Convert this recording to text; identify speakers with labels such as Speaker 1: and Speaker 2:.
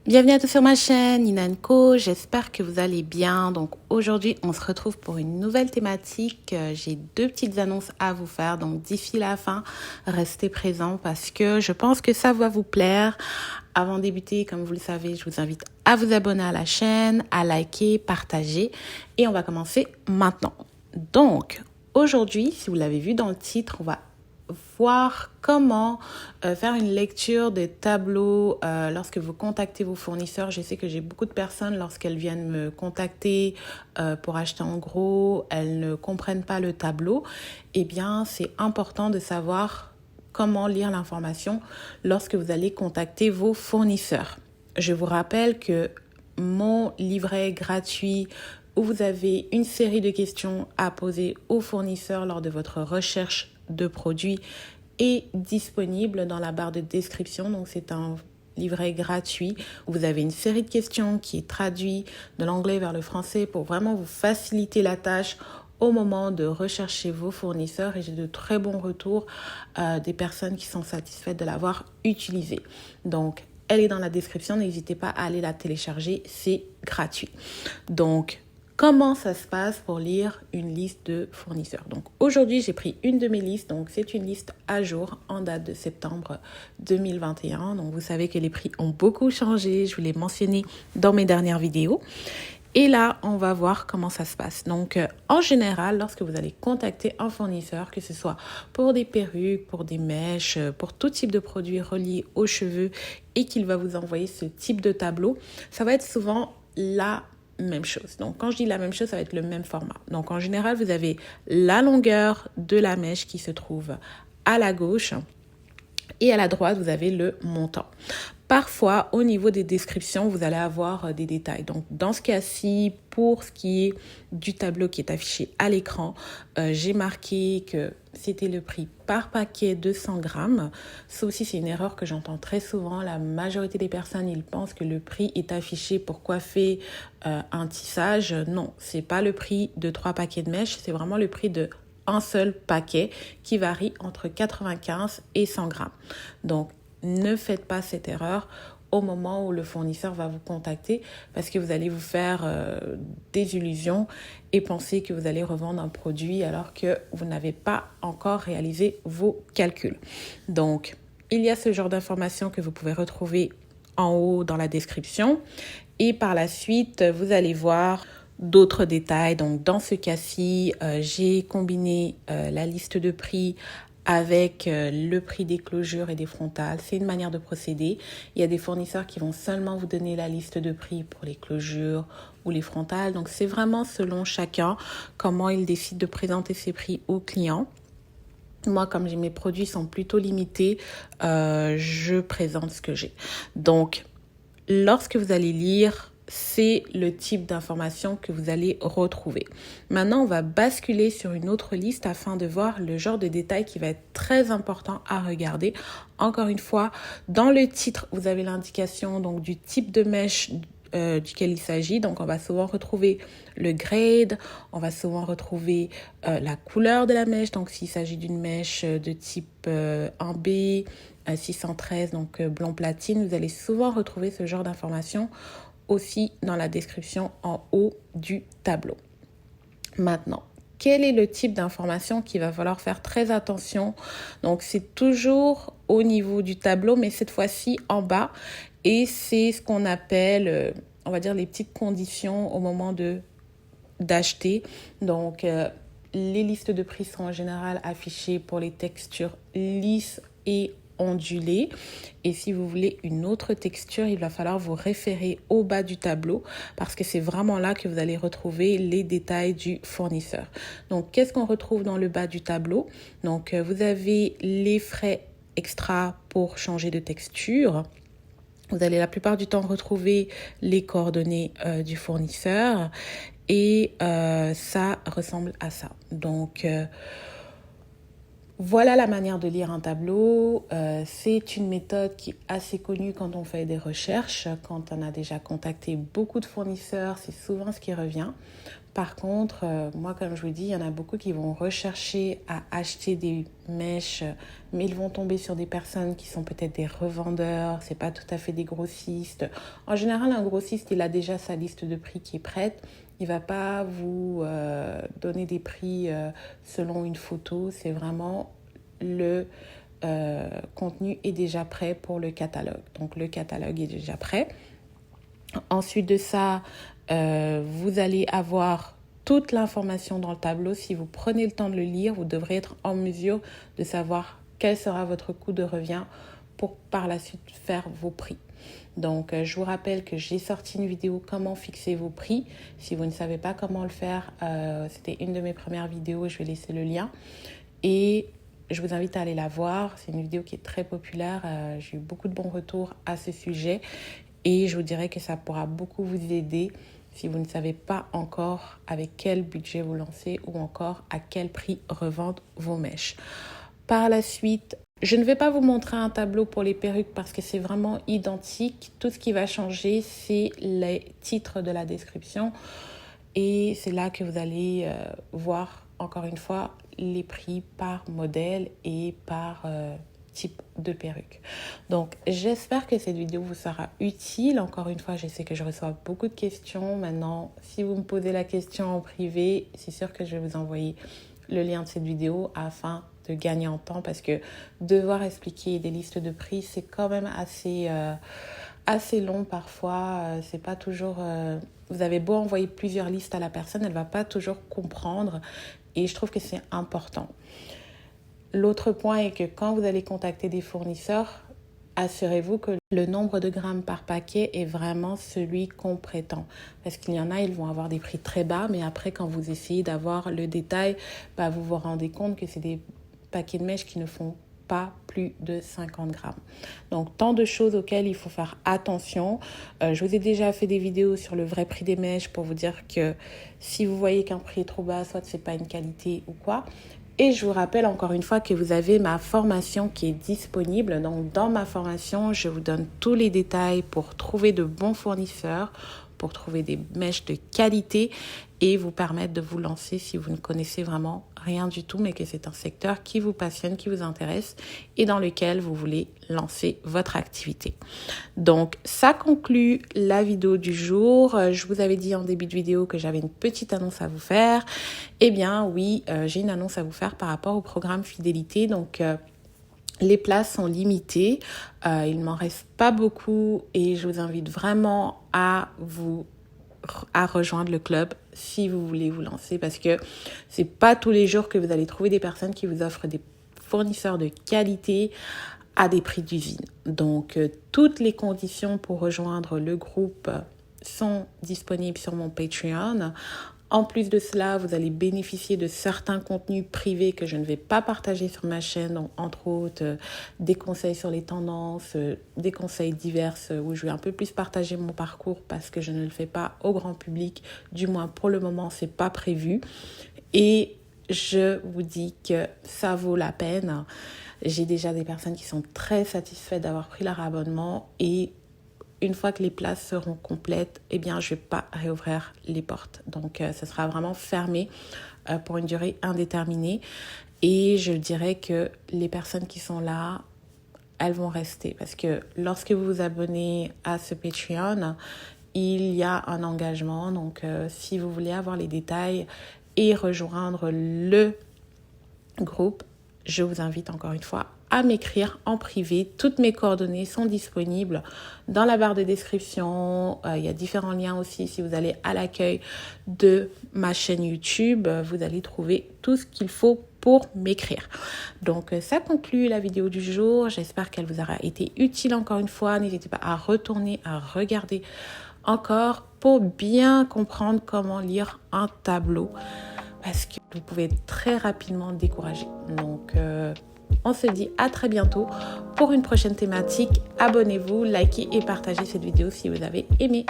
Speaker 1: Bienvenue à tous sur ma chaîne Nina & Co, j'espère que vous allez bien. Donc aujourd'hui on se retrouve pour une nouvelle thématique. J'ai deux petites annonces à vous faire, donc d'ici la fin restez présents parce que je pense que ça va vous plaire. Avant de débuter, comme vous le savez, je vous invite à vous abonner à la chaîne, à liker, partager et on va commencer maintenant. Donc aujourd'hui, si vous l'avez vu dans le titre, on va voir comment faire une lecture des tableaux lorsque vous contactez vos fournisseurs. Je sais que j'ai beaucoup de personnes, lorsqu'elles viennent me contacter pour acheter en gros, elles ne comprennent pas le tableau. Eh bien, c'est important de savoir comment lire l'information lorsque vous allez contacter vos fournisseurs. Je vous rappelle que mon livret gratuit où vous avez une série de questions à poser aux fournisseurs lors de votre recherche de produits est disponible dans la barre de description. Donc c'est un livret gratuit où vous avez une série de questions qui est traduite de l'anglais vers le français pour vraiment vous faciliter la tâche au moment de rechercher vos fournisseurs, et j'ai de très bons retours des personnes qui sont satisfaites de l'avoir utilisé. Donc elle est dans la description, n'hésitez pas à aller la télécharger, c'est gratuit. Donc comment ça se passe pour lire une liste de fournisseurs? Donc aujourd'hui, j'ai pris une de mes listes. Donc c'est une liste à jour en date de septembre 2021. Donc vous savez que les prix ont beaucoup changé. Je vous l'ai mentionné dans mes dernières vidéos. Et là, on va voir comment ça se passe. Donc, en général, lorsque vous allez contacter un fournisseur, que ce soit pour des perruques, pour des mèches, pour tout type de produits reliés aux cheveux et qu'il va vous envoyer ce type de tableau, ça va être souvent la même chose. Donc, quand je dis la même chose, ça va être le même format. Donc, en général, vous avez la longueur de la mèche qui se trouve à la gauche et à la droite, vous avez le montant. Parfois, au niveau des descriptions, vous allez avoir des détails. Donc, dans ce cas-ci, pour ce qui est du tableau qui est affiché à l'écran, j'ai marqué que c'était le prix par paquet de 100 grammes. Ça aussi, c'est une erreur que j'entends très souvent. La majorité des personnes, ils pensent que le prix est affiché pour coiffer un tissage. Non, c'est pas le prix de 3 paquets de mèches, c'est vraiment le prix de un seul paquet qui varie entre 95 et 100 grammes. Donc, ne faites pas cette erreur au moment où le fournisseur va vous contacter parce que vous allez vous faire des illusions et penser que vous allez revendre un produit alors que vous n'avez pas encore réalisé vos calculs. Donc, il y a ce genre d'informations que vous pouvez retrouver en haut dans la description et par la suite, vous allez voir d'autres détails. Donc, dans ce cas-ci, j'ai combiné la liste de prix avec le prix des closures et des frontales. C'est une manière de procéder. Il y a des fournisseurs qui vont seulement vous donner la liste de prix pour les closures ou les frontales. Donc, c'est vraiment selon chacun comment il décide de présenter ses prix aux clients. Moi, comme mes produits sont plutôt limités, je présente ce que j'ai. Donc, lorsque vous allez lire, c'est le type d'information que vous allez retrouver. Maintenant, on va basculer sur une autre liste afin de voir le genre de détail qui va être très important à regarder. Encore une fois, dans le titre, vous avez l'indication donc du type de mèche duquel il s'agit. Donc, on va souvent retrouver le grade, on va souvent retrouver la couleur de la mèche. Donc, s'il s'agit d'une mèche de type 1B, 613, donc blond platine, vous allez souvent retrouver ce genre d'informations aussi dans la description en haut du tableau. Maintenant, quel est le type d'information qu'il va falloir faire très attention? Donc, c'est toujours au niveau du tableau, mais cette fois-ci en bas. Et c'est ce qu'on appelle, on va dire, les petites conditions au moment d'acheter. Donc, les listes de prix sont en général affichées pour les textures lisses et ondulées. Et si vous voulez une autre texture, il va falloir vous référer au bas du tableau parce que c'est vraiment là que vous allez retrouver les détails du fournisseur. Donc, qu'est-ce qu'on retrouve dans le bas du tableau? Donc, vous avez les frais extra pour changer de texture. Vous allez la plupart du temps retrouver les coordonnées du fournisseur et ça ressemble à ça. Donc, voilà la manière de lire un tableau. C'est une méthode qui est assez connue quand on fait des recherches. Quand on a déjà contacté beaucoup de fournisseurs, c'est souvent ce qui revient. Par contre, moi, comme je vous dis, il y en a beaucoup qui vont rechercher à acheter des mèches, mais ils vont tomber sur des personnes qui sont peut-être des revendeurs, c'est pas tout à fait des grossistes. En général, un grossiste, il a déjà sa liste de prix qui est prête. Il va pas vous donner des prix selon une photo. C'est vraiment le contenu est déjà prêt pour le catalogue. Donc, le catalogue est déjà prêt. Ensuite de ça, vous allez avoir toute l'information dans le tableau. Si vous prenez le temps de le lire, vous devrez être en mesure de savoir quel sera votre coût de revient pour par la suite faire vos prix. Donc, je vous rappelle que j'ai sorti une vidéo comment fixer vos prix. Si vous ne savez pas comment le faire, c'était une de mes premières vidéos. Je vais laisser le lien. Et je vous invite à aller la voir. C'est une vidéo qui est très populaire. J'ai eu beaucoup de bons retours à ce sujet. Et je vous dirais que ça pourra beaucoup vous aider si vous ne savez pas encore avec quel budget vous lancez ou encore à quel prix revendre vos mèches. Par la suite, je ne vais pas vous montrer un tableau pour les perruques parce que c'est vraiment identique. Tout ce qui va changer, c'est les titres de la description. Et c'est là que vous allez voir, encore une fois, les prix par modèle et par type de perruque. Donc, j'espère que cette vidéo vous sera utile. Encore une fois, je sais que je reçois beaucoup de questions. Maintenant, si vous me posez la question en privé, c'est sûr que je vais vous envoyer le lien de cette vidéo afin de gagner en temps parce que devoir expliquer des listes de prix, c'est quand même assez long parfois. C'est pas toujours... vous avez beau envoyer plusieurs listes à la personne, elle ne va pas toujours comprendre et je trouve que c'est important. L'autre point est que quand vous allez contacter des fournisseurs, assurez-vous que le nombre de grammes par paquet est vraiment celui qu'on prétend. Parce qu'il y en a, ils vont avoir des prix très bas, mais après, quand vous essayez d'avoir le détail, vous vous rendez compte que c'est des paquets de mèches qui ne font pas plus de 50 grammes. Donc, tant de choses auxquelles il faut faire attention. Je vous ai déjà fait des vidéos sur le vrai prix des mèches pour vous dire que si vous voyez qu'un prix est trop bas, soit c'est pas une qualité ou quoi. Et je vous rappelle encore une fois que vous avez ma formation qui est disponible. Donc, dans ma formation, je vous donne tous les détails pour trouver de bons fournisseurs, pour trouver des mèches de qualité et vous permettre de vous lancer si vous ne connaissez vraiment rien du tout, mais que c'est un secteur qui vous passionne, qui vous intéresse et dans lequel vous voulez lancer votre activité. Donc, ça conclut la vidéo du jour. Je vous avais dit en début de vidéo que j'avais une petite annonce à vous faire. Eh bien, oui, j'ai une annonce à vous faire par rapport au programme Fidélité. Donc, les places sont limitées. Il ne m'en reste pas beaucoup et je vous invite vraiment à rejoindre le club si vous voulez vous lancer parce que c'est pas tous les jours que vous allez trouver des personnes qui vous offrent des fournisseurs de qualité à des prix d'usine. Donc, toutes les conditions pour rejoindre le groupe sont disponibles sur mon Patreon. En plus de cela, vous allez bénéficier de certains contenus privés que je ne vais pas partager sur ma chaîne, donc entre autres des conseils sur les tendances, des conseils divers où je vais un peu plus partager mon parcours parce que je ne le fais pas au grand public, du moins pour le moment, c'est pas prévu. Et je vous dis que ça vaut la peine. J'ai déjà des personnes qui sont très satisfaites d'avoir pris leur abonnement et une fois que les places seront complètes, eh bien, je ne vais pas réouvrir les portes. Donc, ce sera vraiment fermé pour une durée indéterminée. Et je dirais que les personnes qui sont là, elles vont rester. Parce que lorsque vous vous abonnez à ce Patreon, il y a un engagement. Donc, si vous voulez avoir les détails et rejoindre le groupe, je vous invite encore une fois à m'écrire en privé. Toutes mes coordonnées sont disponibles dans la barre de description. Il y a différents liens aussi. Si vous allez à l'accueil de ma chaîne YouTube, vous allez trouver tout ce qu'il faut pour m'écrire. Donc, ça conclut la vidéo du jour. J'espère qu'elle vous aura été utile encore une fois. N'hésitez pas à retourner, à regarder encore pour bien comprendre comment lire un tableau parce que vous pouvez être très rapidement découragé. Donc, on se dit à très bientôt pour une prochaine thématique. Abonnez-vous, likez et partagez cette vidéo si vous avez aimé.